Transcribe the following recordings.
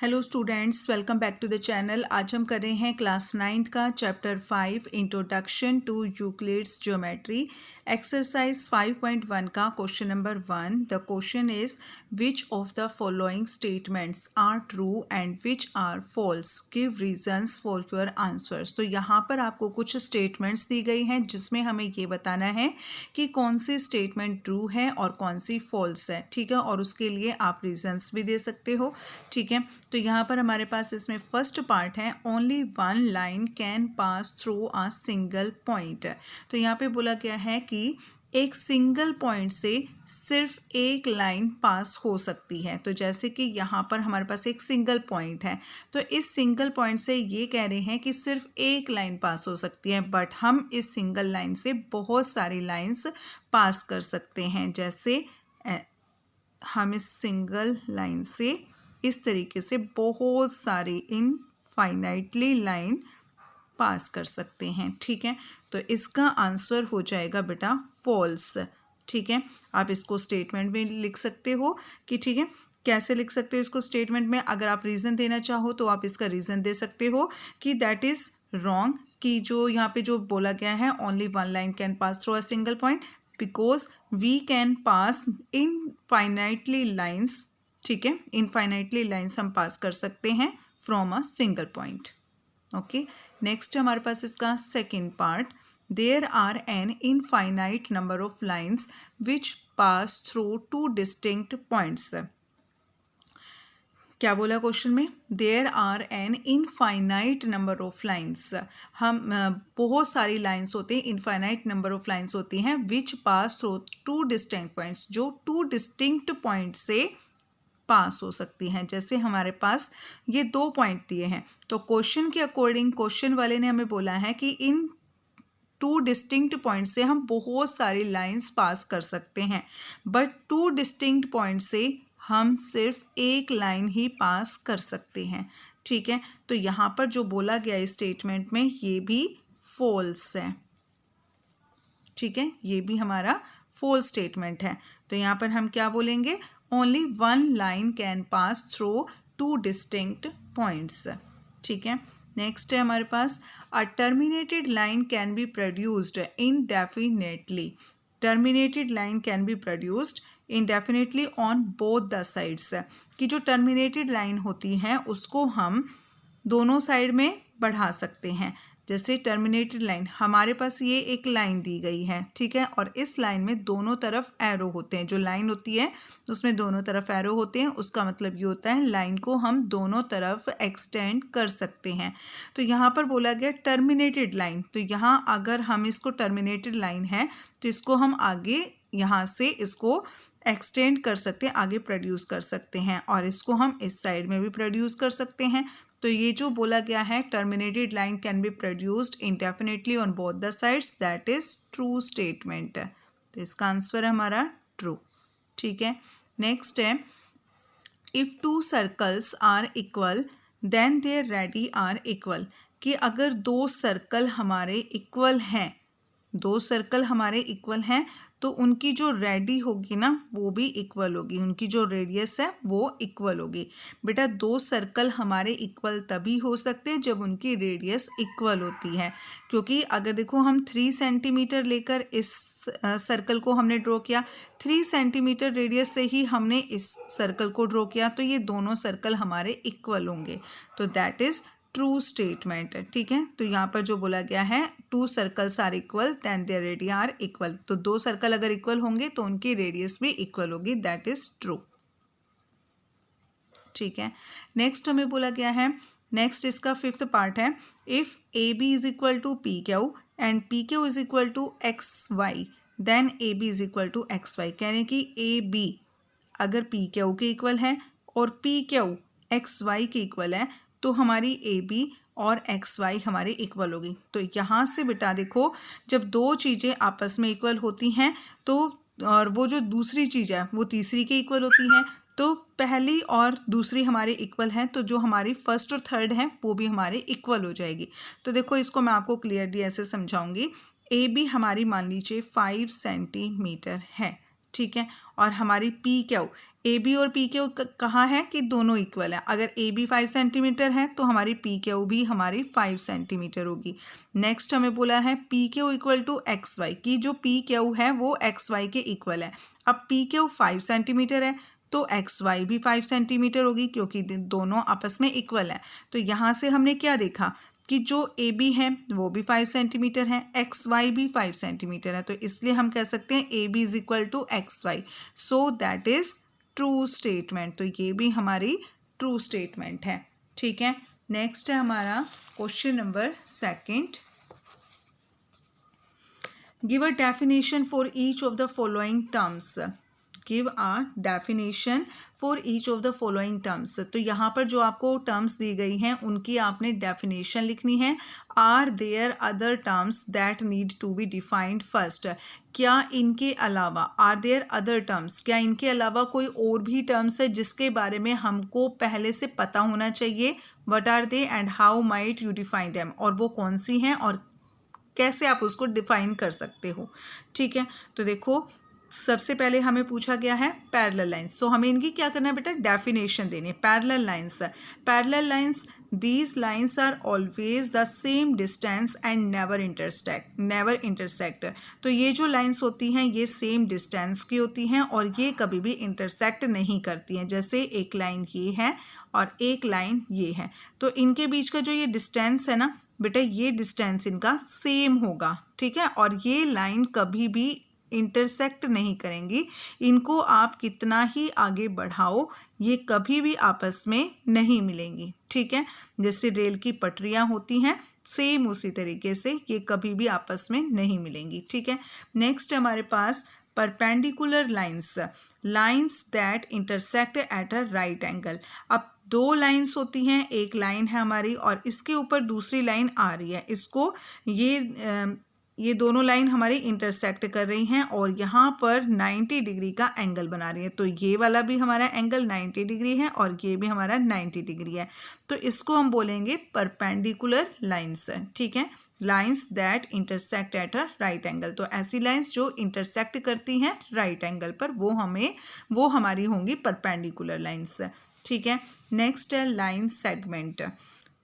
Hello students, welcome back to the channel. आज हम कर रहे हैं क्लास 9th का chapter 5 introduction to Euclid's geometry exercise 5.1 का question number 1। The question is which of the following statements are true and which are false, give reasons for your answers. तो यहाँ पर आपको कुछ स्टेटमेंट्स दी गई हैं जिसमें हमें ये बताना है कि कौन सी स्टेटमेंट ट्रू है और कौन सी फॉल्स है, ठीक है। और उसके लिए आप रीजंस भी दे सकते हो, ठीक है। तो यहाँ पर हमारे पास इसमें फर्स्ट पार्ट है only one line can pass through a single point. तो यहाँ पे बोला गया है कि एक सिंगल पॉइंट से सिर्फ एक लाइन पास हो सकती है। तो जैसे कि यहाँ पर हमारे पास एक सिंगल पॉइंट है, तो इस सिंगल पॉइंट से ये कह रहे हैं कि सिर्फ एक लाइन पास हो सकती है, बट हम इस सिंगल लाइन से बहुत सारी लाइंस पास कर सकते हैं। जैसे हम इस सिंगल लाइन से इस तरीके से बहुत सारी इनफाइनाइटली लाइन पास कर सकते हैं, ठीक है। तो इसका आंसर हो जाएगा बेटा फॉल्स, ठीक है। आप इसको स्टेटमेंट में लिख सकते हो कि ठीक है, कैसे लिख सकते हो इसको स्टेटमेंट में। अगर आप रीज़न देना चाहो तो आप इसका रीज़न दे सकते हो कि दैट इज़ रॉन्ग, कि जो यहाँ पे जो बोला गया है only one line can pass through a single point because we can pass infinitely lines, ठीक है। इनफाइनाइटली लाइन्स हम पास कर सकते हैं from a single point. Okay, next हमारे पास इसका second part, there are an infinite number of lines which pass through two distinct points. क्या बोला क्वेश्चन में, there are an infinite number of lines. हम बहुत सारी लाइन्स होती हैं, इनफाइनाइट नंबर ऑफ लाइन्स होती हैं which pass through two distinct points, जो टू डिस्टिंक्ट पॉइंट से पास हो सकती हैं। जैसे हमारे पास ये दो पॉइंट दिए हैं, तो क्वेश्चन के अकॉर्डिंग क्वेश्चन वाले ने हमें बोला है कि इन टू डिस्टिंक्ट पॉइंट से हम बहुत सारी लाइंस पास कर सकते हैं, बट टू डिस्टिंक्ट पॉइंट से हम सिर्फ एक लाइन ही पास कर सकते हैं, ठीक है। तो यहाँ पर जो बोला गया इस स्टेटमेंट में ये भी फॉल्स है, ठीक है। ये भी हमारा फॉल्स स्टेटमेंट है। तो यहाँ पर हम क्या बोलेंगे, only one line can pass through two distinct points, ठीक है। नेक्स्ट है हमारे पास a terminated line can be produced indefinitely. Terminated line can be produced indefinitely on both the sides, कि जो टर्मिनेटेड लाइन होती है उसको हम दोनों साइड में बढ़ा सकते हैं। जैसे टर्मिनेटेड लाइन, हमारे पास ये एक लाइन दी गई है, ठीक है, और इस लाइन में दोनों तरफ एरो होते हैं। जो लाइन होती है उसमें दोनों तरफ एरो होते हैं, उसका मतलब ये होता है लाइन को हम दोनों तरफ एक्सटेंड कर सकते हैं। तो यहाँ पर बोला गया टर्मिनेटेड लाइन, तो यहाँ अगर हम इसको टर्मिनेटेड लाइन है तो इसको हम आगे यहाँ से इसको एक्सटेंड कर सकते हैं, आगे प्रोड्यूस कर सकते हैं, और इसको हम इस साइड में भी प्रोड्यूस कर सकते हैं। तो ये जो बोला गया है terminated line can be produced indefinitely on both the sides, that is true statement. तो इसका आंसर है हमारा ट्रू, ठीक है। नेक्स्ट है if two circles are equal then their radii are equal, कि अगर दो सर्कल हमारे इक्वल हैं, दो सर्कल हमारे इक्वल हैं तो उनकी जो रेडी होगी ना वो भी इक्वल होगी, उनकी जो रेडियस है वो इक्वल होगी। बेटा दो सर्कल हमारे इक्वल तभी हो सकते हैं जब उनकी रेडियस इक्वल होती है, क्योंकि अगर देखो हम 3 सेंटीमीटर लेकर इस सर्कल को हमने ड्रॉ किया, 3 सेंटीमीटर रेडियस से ही हमने इस सर्कल को ड्रॉ किया, तो ये दोनों सर्कल हमारे इक्वल होंगे। तो दैट इज़ ट्रू स्टेटमेंट, ठीक है। तो यहाँ पर जो बोला गया है two circles are equal then their radius are equal, तो दो सर्कल अगर इक्वल होंगे तो उनकी रेडियस भी इक्वल होगी, दैट इज ट्रू, ठीक है। नेक्स्ट हमें बोला गया है, नेक्स्ट इसका फिफ्थ पार्ट है if A B is equal to P Q and P Q is equal to X Y then A B is equal to X Y. यानी कि ए बी अगर पी क्यू के equal है और P Q X Y के equal है तो हमारी ए बी और एक्स वाई हमारी इक्वल होगी। तो यहाँ से बेटा देखो जब दो चीज़ें आपस में इक्वल होती हैं तो और वो जो दूसरी चीज़ है वो तीसरी के इक्वल होती है, तो पहली और दूसरी हमारे इक्वल हैं, तो जो हमारी फर्स्ट और थर्ड है वो भी हमारे इक्वल हो जाएगी। तो देखो इसको मैं आपको क्लियरली ऐसे समझाऊंगी, ए बी हमारी मान लीजिए 5 सेंटीमीटर है, ठीक है, और हमारी पी क्यू ए बी और पी क्यू कहाँ है कि दोनों इक्वल है। अगर ए बी 5 सेंटीमीटर है तो हमारी पी क्यू भी हमारी 5 सेंटीमीटर होगी। नेक्स्ट हमें बोला है P Q equal to X Y, की जो पी क्यू है वो एक्स वाई के इक्वल है। अब पी क्यू 5 सेंटीमीटर है तो एक्स वाई भी 5 सेंटीमीटर होगी क्योंकि दोनों आपस में इक्वल है। तो यहाँ से हमने क्या देखा कि जो ए बी है वो भी 5 सेंटीमीटर है, एक्स वाई भी 5 सेंटीमीटर है, तो इसलिए हम कह सकते हैं A B is equal to X Y. So that is true statement. तो ये भी हमारी ट्रू स्टेटमेंट है। ठीक है, नेक्स्ट है हमारा question number 2। Give a definition for each of the following terms. Give a definition for each of the following terms. तो यहाँ पर जो आपको टर्म्स दी गई हैं उनकी आपने डेफिनेशन लिखनी है। Are there other terms that need to be defined first. क्या इनके अलावा, आर देयर अदर टर्म्स, क्या इनके अलावा कोई और भी टर्म्स है जिसके बारे में हमको पहले से पता होना चाहिए। What are they and how might you define them, और वो कौन सी हैं और कैसे आप उसको डिफाइन कर सकते हो। ठीक है, तो देखो सबसे पहले हमें पूछा गया है पैरेलल लाइंस, तो हमें इनकी क्या करना है बेटा, डेफिनेशन देनी है। Parallel lines, parallel lines, these lines are always the same distance and never intersect. तो ये जो लाइंस होती हैं ये सेम डिस्टेंस की होती हैं और ये कभी भी इंटरसेक्ट नहीं करती हैं। जैसे एक लाइन ये है और एक लाइन ये है, तो इनके बीच का जो ये डिस्टेंस है ना बेटा, ये डिस्टेंस इनका सेम होगा। ठीक है, और ये लाइन कभी भी इंटरसेक्ट नहीं करेंगी। इनको आप कितना ही आगे बढ़ाओ ये कभी भी आपस में नहीं मिलेंगी। ठीक है, जैसे रेल की पटरियां होती हैं सेम उसी तरीके से ये कभी भी आपस में नहीं मिलेंगी। ठीक है, नेक्स्ट हमारे पास perpendicular lines, lines that intersect at a right angle. अब दो लाइंस होती हैं, एक लाइन है हमारी और इसके ऊपर दूसरी लाइन आ रही है, इसको ये दोनों लाइन हमारी इंटरसेक्ट कर रही हैं और यहाँ पर 90 डिग्री का एंगल बना रही है। तो ये वाला भी हमारा एंगल 90 डिग्री है और ये भी हमारा 90 डिग्री है, तो इसको हम बोलेंगे परपेंडिकुलर लाइंस। ठीक है, lines that intersect at a right angle. तो ऐसी लाइंस जो इंटरसेक्ट करती हैं राइट एंगल पर वो हमारी होंगी परपेंडिकुलर लाइंस। ठीक है, नेक्स्ट है line segment.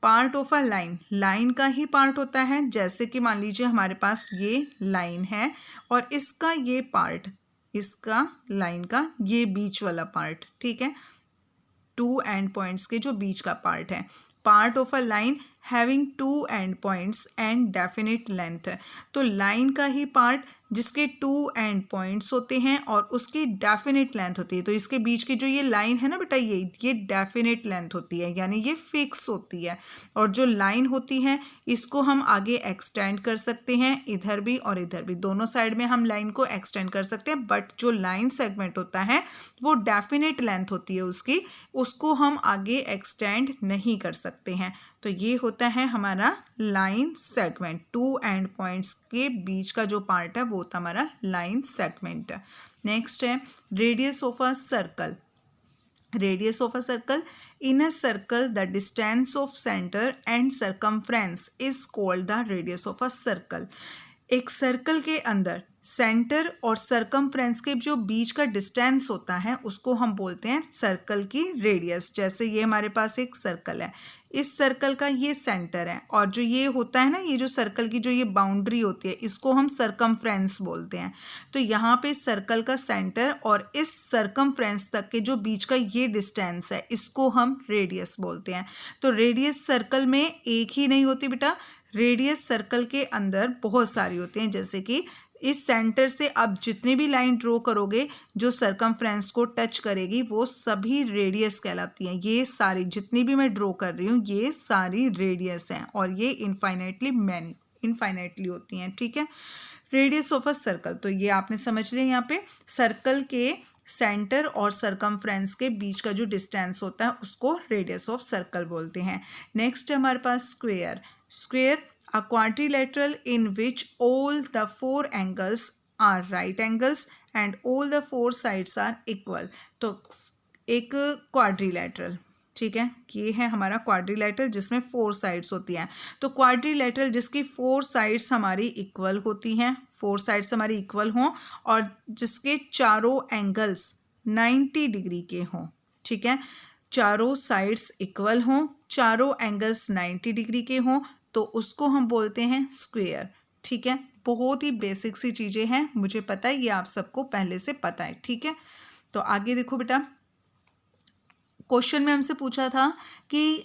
Part of a line, line का ही पार्ट होता है। जैसे कि मान लीजिए हमारे पास ये लाइन है और इसका ये पार्ट, इसका लाइन का ये बीच वाला पार्ट, ठीक है, टू एंड पॉइंट्स के जो बीच का पार्ट है, part of a line having two end points and definite length. तो लाइन का ही पार्ट जिसके टू एंड पॉइंट्स होते हैं और उसकी डेफिनेट लेंथ होती है। तो इसके बीच की जो ये लाइन है ना बेटा, ये डेफिनेट लेंथ होती है, यानी ये फिक्स होती है। और जो लाइन होती है इसको हम आगे एक्सटेंड कर सकते हैं, इधर भी और इधर भी, दोनों साइड में हम लाइन को एक्सटेंड कर सकते हैं। बट जो लाइन सेगमेंट होता है वो डेफिनेट लेंथ होती है उसकी, उसको हम आगे एक्सटेंड नहीं कर सकते हैं। तो ये होता है हमारा line segment, two end points के बीच का जो पार्ट है वो होता है हमारा लाइन सेगमेंट। नेक्स्ट है radius of a circle. Radius of a circle, in a circle the distance of centre and circumference is called the radius of a circle. एक सर्कल के अंदर सेंटर और सर्कमफ्रेंस के जो बीच का डिस्टेंस होता है उसको हम बोलते हैं सर्कल की रेडियस। जैसे ये हमारे पास एक सर्कल है, इस सर्कल का ये सेंटर है और जो ये होता है ना, ये जो सर्कल की जो ये बाउंड्री होती है इसको हम सर्कमफ्रेंस बोलते हैं। तो यहाँ पे सर्कल का सेंटर और इस सर्कमफ्रेंस तक के जो बीच का ये डिस्टेंस है इसको हम रेडियस बोलते हैं। तो रेडियस सर्कल में एक ही नहीं होती बेटा, रेडियस सर्कल के अंदर बहुत सारी होती हैं। जैसे कि इस सेंटर से आप जितनी भी लाइन ड्रॉ करोगे जो सर्कमफ्रेंस को टच करेगी वो सभी रेडियस कहलाती हैं। ये सारी जितनी भी मैं ड्रॉ कर रही हूँ ये सारी रेडियस हैं और ये इनफाइनाइटली होती हैं। ठीक है, रेडियस ऑफ अ सर्कल, तो ये आपने समझ लिया। यहाँ पे सर्कल के सेंटर और सर्कमफ्रेंस के बीच का जो डिस्टेंस होता है उसको रेडियस ऑफ सर्कल बोलते हैं। नेक्स्ट है हमारे पास square. Square, a quadrilateral in which all the four angles are right angles and all the four sides are equal। तो एक क्वाड्रिलेटरल, ठीक है, ये है हमारा क्वाड्रिलेटरल जिसमें 4 साइड्स होती हैं। तो क्वाड्रिलेटरल जिसकी 4 साइड्स हमारी इक्वल होती हैं, 4 साइड्स हमारी इक्वल हों और जिसके चारों एंगल्स 90 डिग्री के हों, ठीक है, चारों साइड्स इक्वल हों, चारों एंगल्स 90 डिग्री के हों, तो उसको हम बोलते हैं स्क्वायर, ठीक है। बहुत ही बेसिक सी चीज़ें हैं, मुझे पता है ये आप सबको पहले से पता है, ठीक है। तो आगे देखो बेटा, क्वेश्चन में हमसे पूछा था कि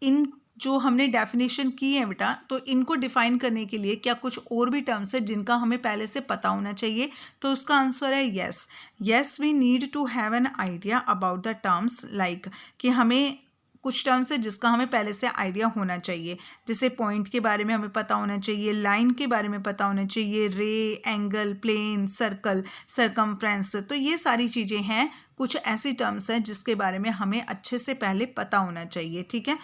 इन जो हमने डेफिनेशन की है बेटा, तो इनको डिफाइन करने के लिए क्या कुछ और भी टर्म्स है जिनका हमें पहले से पता होना चाहिए, तो उसका आंसर है yes. Yes, we need to have an idea about the terms, like कि हमें कुछ टर्म्स है जिसका हमें पहले से आइडिया होना चाहिए, जैसे पॉइंट के बारे में हमें पता होना चाहिए, लाइन के बारे में पता होना चाहिए, रे, एंगल, प्लेन, सर्कल, सरकमफ्रेंस, तो ये सारी चीज़ें हैं, कुछ ऐसी टर्म्स हैं जिसके बारे में हमें अच्छे से पहले पता होना चाहिए, ठीक है,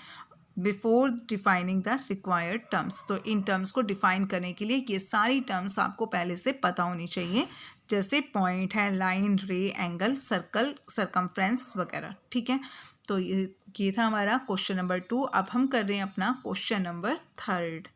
before defining the required terms. तो इन टर्म्स को डिफाइन करने के लिए ये सारी टर्म्स आपको पहले से पता होनी चाहिए, जैसे पॉइंट है, लाइन, रे, एंगल, सर्कल, सरकमफ्रेंस वगैरह, ठीक है। तो ये था हमारा क्वेश्चन नंबर 2। अब हम कर रहे हैं अपना क्वेश्चन नंबर 3।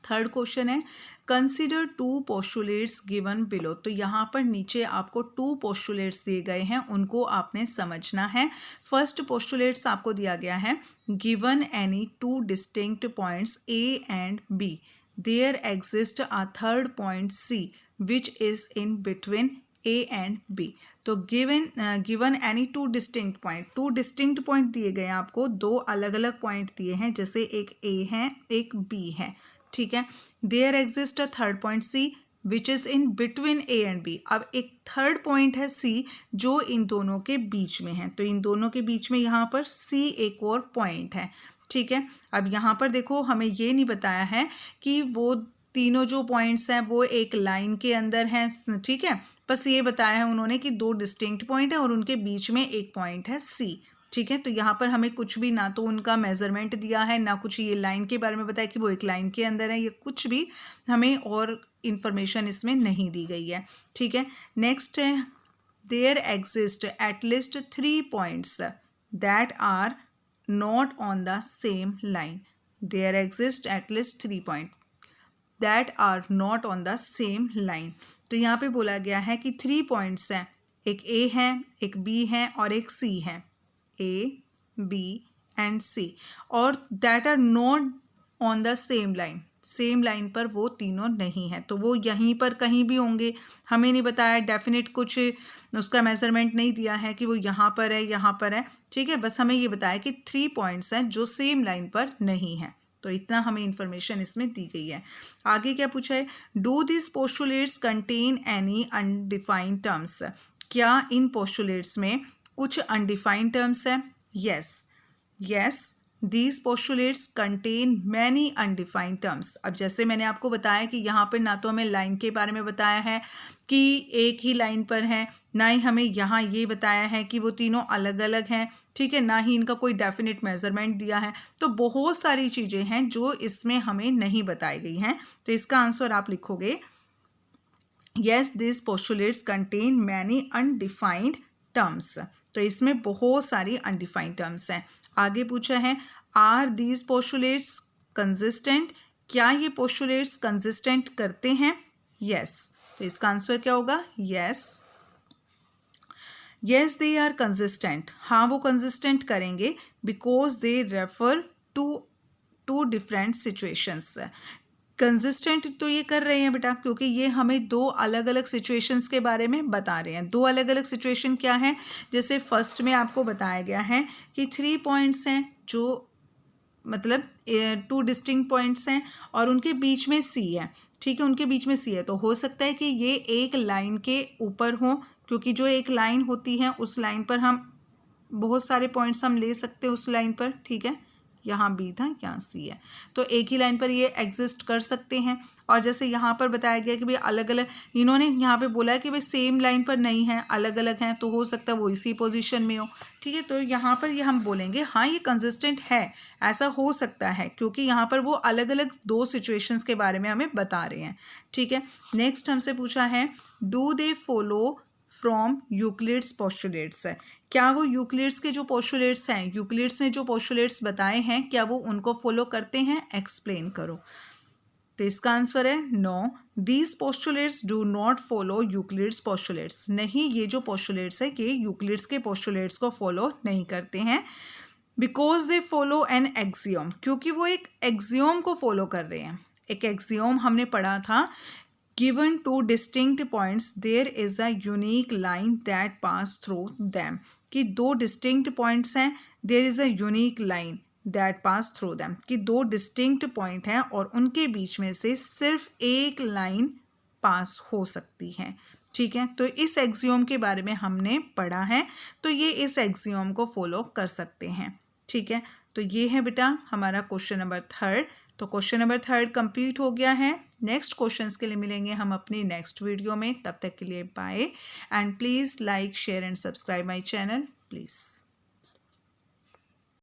थर्ड क्वेश्चन है, कंसिडर 2 पोस्टुलेट्स गिवन बिलो। तो यहाँ पर नीचे आपको 2 पोस्टुलेट्स दिए गए हैं, उनको आपने समझना है। फर्स्ट पोस्टुलेट्स आपको दिया गया है, given any 2 distinct points A and B, there exist a third point C which is in between A and B। तो given any 2 distinct point, 2 distinct point दिए गए हैं आपको, 2 अलग अलग पॉइंट दिए हैं, जैसे एक A है, एक B है, ठीक है। There exist a third point C which is in between A and B। अब एक थर्ड पॉइंट है C जो इन दोनों के बीच में है, तो इन दोनों के बीच में यहाँ पर C एक और पॉइंट है, ठीक है। अब यहाँ पर देखो, हमें ये नहीं बताया है कि वो तीनों जो पॉइंट्स हैं वो एक लाइन के अंदर हैं, ठीक है, बस ये बताया है उन्होंने कि 2 डिस्टिंक्ट पॉइंट है और उनके बीच में एक पॉइंट है C, ठीक है। तो यहाँ पर हमें कुछ भी, ना तो उनका मेजरमेंट दिया है, ना कुछ ये लाइन के बारे में बताया कि वो एक लाइन के अंदर है, ये कुछ भी हमें और इंफॉर्मेशन इसमें नहीं दी गई है, ठीक है। नेक्स्ट है, there exist at least 3 points that are not on the same line. There exist at least 3 point that are not on the same line. तो यहाँ पे बोला गया है कि 3 पॉइंट्स हैं, एक A है, एक B है और एक C है, A, B एंड C, और that are not on the same line, same line पर वो तीनों नहीं है, तो वो यहीं पर कहीं भी होंगे, हमें नहीं बताया डेफिनेट, कुछ उसका मेजरमेंट नहीं दिया है कि वो यहाँ पर है, यहाँ पर है, ठीक है, बस हमें ये बताया कि 3 पॉइंट्स हैं जो सेम लाइन पर नहीं है, तो इतना हमें इंफॉर्मेशन इसमें दी गई है। आगे क्या पूछा है, do this postulates contain any undefined terms. क्या इन पोस्टुलेट्स में कुछ अनडिफाइंड टर्म्स है? Yes, yes, these postulates contain many undefined terms. अब जैसे मैंने आपको बताया कि यहाँ पर ना तो हमें लाइन के बारे में बताया है कि एक ही लाइन पर है, ना ही हमें यहाँ ये बताया है कि वो तीनों अलग अलग हैं, ठीक है, ना ही इनका कोई डेफिनेट मेजरमेंट दिया है, तो बहुत सारी चीज़ें हैं जो इसमें हमें नहीं बताई गई हैं। तो इसका आंसर आप लिखोगे yes, this postulates contain many undefined terms. तो इसमें बहुत सारी अनडिफाइंड टर्म्स हैं। आगे पूछा है, आर दीज पोस्टुलेट्स कंसिस्टेंट। क्या ये पोस्टुलेट्स कंसिस्टेंट करते हैं? यस। तो इसका आंसर क्या होगा? Yes, yes they are consistent. हाँ, वो कंसिस्टेंट करेंगे because they refer to different situations. Consistent तो ये कर रहे हैं बेटा क्योंकि ये हमें 2 अलग अलग सिचुएशंस के बारे में बता रहे हैं। 2 अलग अलग सिचुएशन क्या है? जैसे फर्स्ट में आपको बताया गया है कि 3 पॉइंट्स हैं, जो मतलब 2 डिस्टिंक्ट पॉइंट्स हैं और उनके बीच में C है, ठीक है, उनके बीच में C है, तो हो सकता है कि ये एक लाइन के ऊपर हो, क्योंकि जो एक लाइन होती है उस लाइन पर हम बहुत सारे पॉइंट्स हम ले सकते हैं उस लाइन पर, ठीक है, यहाँ B था, यहाँ C है, तो एक ही लाइन पर ये एग्जिस्ट कर सकते हैं। और जैसे यहाँ पर बताया गया कि भाई अलग अलग, इन्होंने यहाँ पे बोला है कि भाई सेम लाइन पर नहीं है, अलग अलग हैं, तो हो सकता है वो इसी पोजीशन में हो, ठीक है, तो यहाँ पर ये हम बोलेंगे हाँ ये कंसिस्टेंट है, ऐसा हो सकता है, क्योंकि यहाँ पर वो अलग अलग 2 सिचुएशंस के बारे में हमें बता रहे हैं, ठीक है। नेक्स्ट हमसे पूछा है, do they follow from Euclid's postulates. क्या वो यूक्लिड्स के जो पोस्टुलेट्स हैं, यूक्लिड्स ने जो पोस्टुलेट्स बताए हैं, क्या वो उनको फॉलो करते हैं? एक्सप्लेन करो। तो इसका आंसर है no, these postulates do not follow Euclid's postulates. नहीं, ये जो पोस्टुलेट्स है कि यूक्लिड्स के पोस्टुलेट्स को फॉलो नहीं करते हैं। Because they follow an axiom, क्योंकि वो एक एक्सियोम को फॉलो कर रहे हैं। एक एक्सियोम हमने पढ़ा था, given two distinct points there is a unique line that pass through them, कि दो डिस्टिंक्ट पॉइंट्स हैं, there is a unique line that pass through them, कि दो डिस्टिंक्ट पॉइंट हैं और उनके बीच में से सिर्फ एक लाइन पास हो सकती है। ठीक है, तो इस एक्सियोम के बारे में हमने पढ़ा है, तो ये इस एक्सियोम को फॉलो कर सकते हैं। ठीक है, तो ये है बेटा हमारा क्वेश्चन नंबर 3। तो क्वेश्चन नंबर 3 कंप्लीट हो गया है। नेक्स्ट क्वेश्चंस के लिए मिलेंगे हम अपनी नेक्स्ट वीडियो में। तब तक के लिए bye, and please like share and subscribe my channel please.